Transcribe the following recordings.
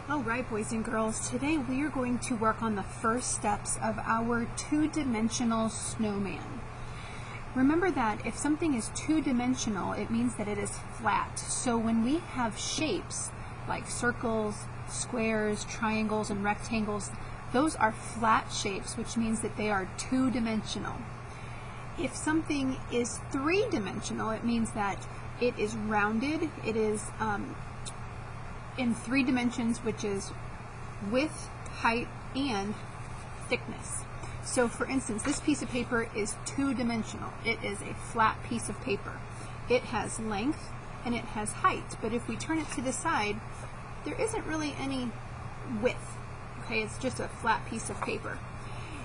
Alright, boys and girls, today we are going to work on the first steps of our two-dimensional snowman. Remember that if something is two-dimensional, it means that it is flat. So when we have shapes like circles, squares, triangles, and rectangles, those are flat shapes, which means that they are two-dimensional. If something is three-dimensional, it means that it is rounded, it is in 3 dimensions, which is width, height, and thickness. So for instance, this piece of paper is two-dimensional. It is a flat piece of paper. It has length and it has height, but if we turn it to the side, there isn't really any width. Okay, it's just a flat piece of paper.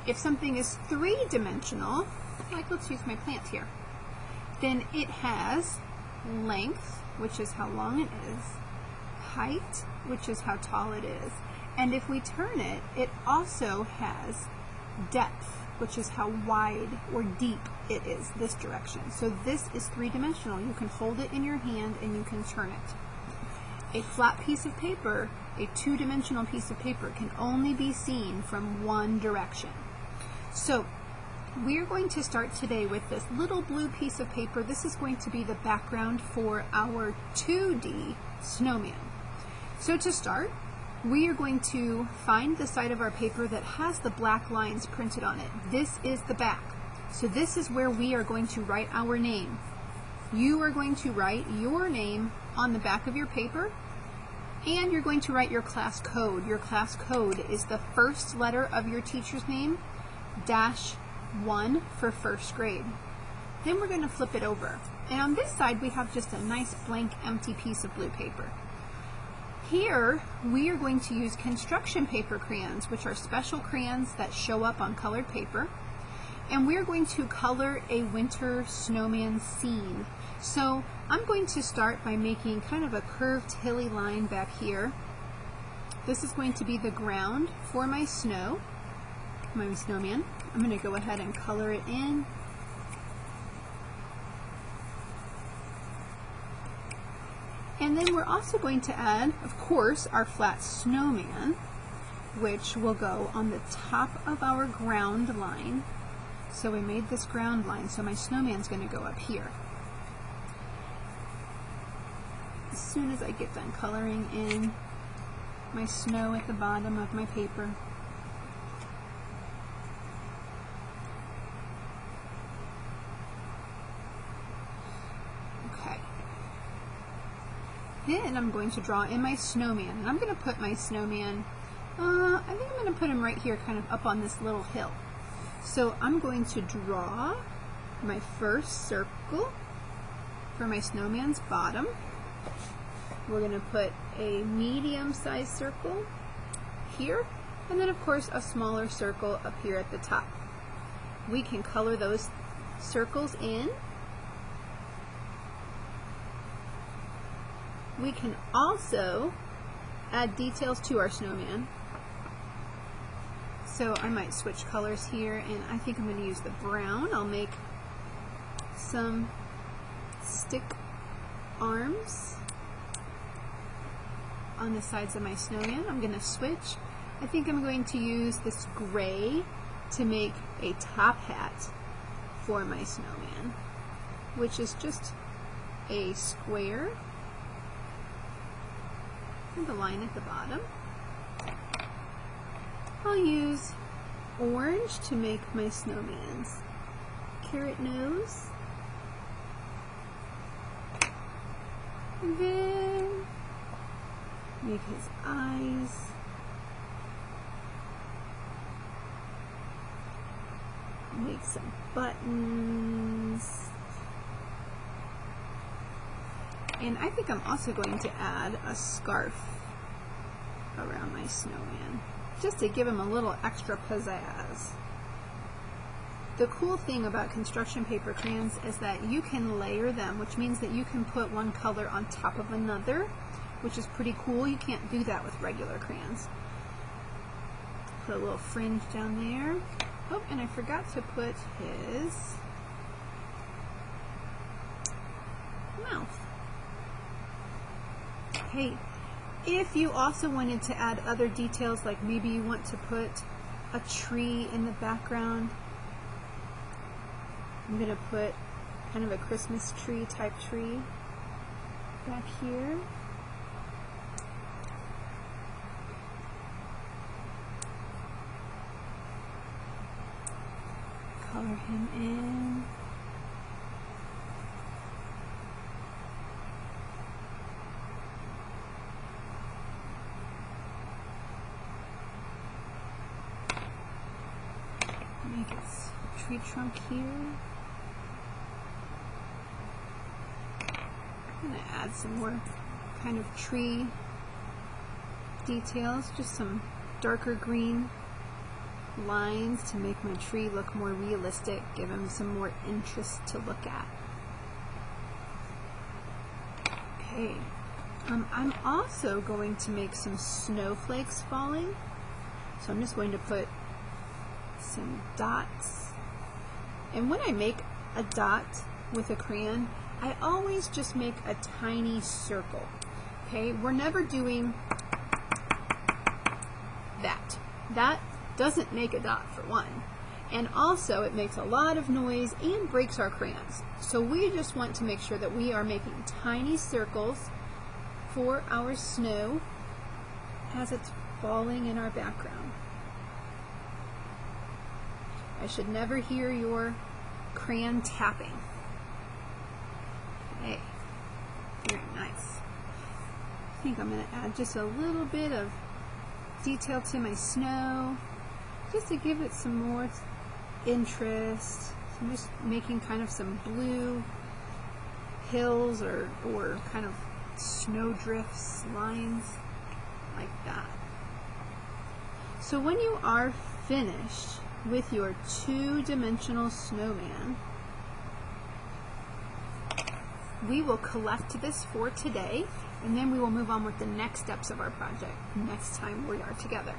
If something is three-dimensional, like let's use my plant here, then it has length, which is how long it is, height, which is how tall it is, and if we turn it, it also has depth, which is how wide or deep it is, this direction. So this is three-dimensional. You can hold it in your hand and you can turn it. A flat piece of paper, a two-dimensional piece of paper, can only be seen from one direction. So we're going to start today with this little blue piece of paper. This is going to be the background for our 2D snowman. So to start, we are going to find the side of our paper that has the black lines printed on it. This is the back. So this is where we are going to write our name. You are going to write your name on the back of your paper, and you're going to write your class code. Your class code is the first letter of your teacher's name, -1 for first grade. Then we're going to flip it over. And on this side, we have just a nice blank empty piece of blue paper. Here, we are going to use construction paper crayons, which are special crayons that show up on colored paper. And we're going to color a winter snowman scene. So I'm going to start by making kind of a curved hilly line back here. This is going to be the ground for my snowman. I'm going to go ahead and color it in. And then we're also going to add, of course, our flat snowman, which will go on the top of our ground line. So we made this ground line, so my snowman's going to go up here. As soon as I get done coloring in my snow at the bottom of my paper, then I'm going to draw in my snowman, and I'm going to put my snowman, I think I'm going to put him right here, kind of up on this little hill. So I'm going to draw my first circle for my snowman's bottom. We're going to put a medium-sized circle here, and then of course a smaller circle up here at the top. We can color those circles in. We can also add details to our snowman. So I might switch colors here, and I think I'm going to use the brown. I'll make some stick arms on the sides of my snowman. I'm going to switch. I think I'm going to use this gray to make a top hat for my snowman, which is just a square. The line at the bottom. I'll use orange to make my snowman's carrot nose. And then make his eyes. Make some buttons. And I think I'm also going to add a scarf around my snowman, just to give him a little extra pizzazz. The cool thing about construction paper crayons is that you can layer them, which means that you can put one color on top of another, which is pretty cool. You can't do that with regular crayons. Put a little fringe down there. Oh, and I forgot to put his mouth. Okay, If you also wanted to add other details, like maybe you want to put a tree in the background, I'm going to put kind of a Christmas tree type tree back here. Color him in. Make its tree trunk here. I'm going to add some more kind of tree details, just some darker green lines to make my tree look more realistic, give him some more interest to look at. Okay, I'm also going to make some snowflakes falling, so I'm just going to put some dots. And when I make a dot with a crayon, I always just make a tiny circle. Okay, we're never doing that. That doesn't make a dot, for one, and also it makes a lot of noise and breaks our crayons. So we just want to make sure that we are making tiny circles for our snow as it's falling in our background. I should never hear your crayon tapping. Okay, very nice. I think I'm going to add just a little bit of detail to my snow, just to give it some more interest. So I'm just making kind of some blue hills or kind of snow drifts, lines like that. So when you are finished with your two-dimensional snowman, we will collect this for today, and then we will move on with the next steps of our project next time we are together.